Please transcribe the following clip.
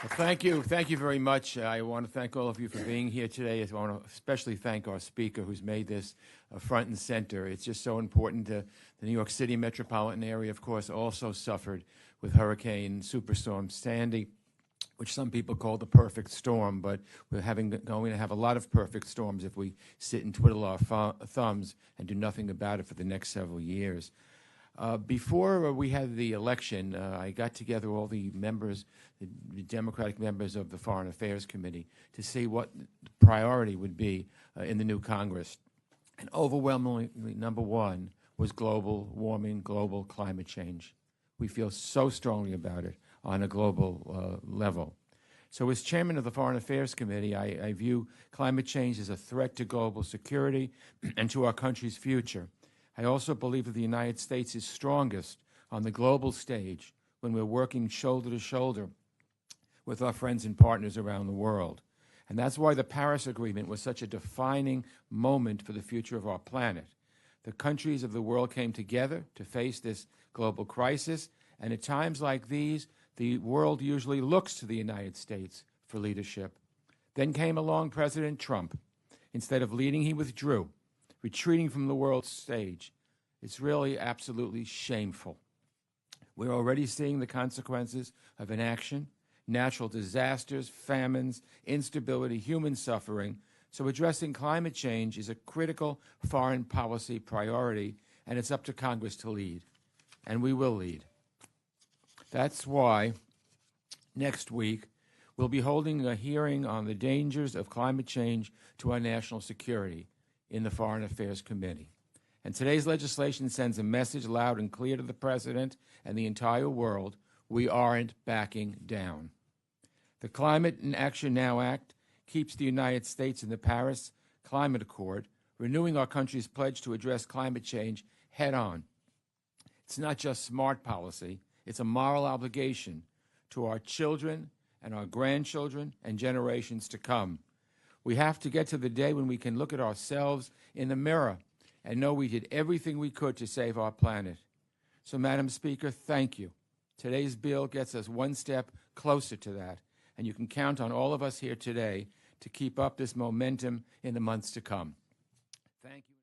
Thank you very much. I want to thank all of you for being here today. I want to especially thank our speaker who's made this front and center. It's just so important. The New York City metropolitan area, of course, also suffered with Hurricane Superstorm Sandy, which some people call the perfect storm, but we're going to have a lot of perfect storms if we sit and twiddle our thumbs and do nothing about it for the next several years. Before we had the election, I got together all the members, the Democratic members of the Foreign Affairs Committee, to see what the priority would be in the new Congress. And overwhelmingly, number one was global warming, global climate change. We feel so strongly about it on a global level. So as chairman of the Foreign Affairs Committee, I view climate change as a threat to global security and to our country's future. I also believe that the United States is strongest on the global stage when we're working shoulder to shoulder with our friends and partners around the world. And that's why the Paris Agreement was such a defining moment for the future of our planet. The countries of the world came together to face this global crisis, and at times like these, the world usually looks to the United States for leadership. Then came along President Trump. Instead of leading, he withdrew, retreating from the world stage. It's really absolutely shameful. We're already seeing the consequences of inaction, natural disasters, famines, instability, human suffering. So addressing climate change is a critical foreign policy priority, and it's up to Congress to lead. And we will lead. That's why next week we'll be holding a hearing on the dangers of climate change to our national security in the Foreign Affairs Committee. And today's legislation sends a message loud and clear to the President and the entire world: we aren't backing down. The Climate and Action Now Act keeps the United States in the Paris Climate Accord, renewing our country's pledge to address climate change head on. It's not just smart policy, it's a moral obligation to our children and our grandchildren and generations to come. We have to get to the day when we can look at ourselves in the mirror and know we did everything we could to save our planet. So, Madam Speaker, thank you. Today's bill gets us one step closer to that, and you can count on all of us here today to keep up this momentum in the months to come. Thank you.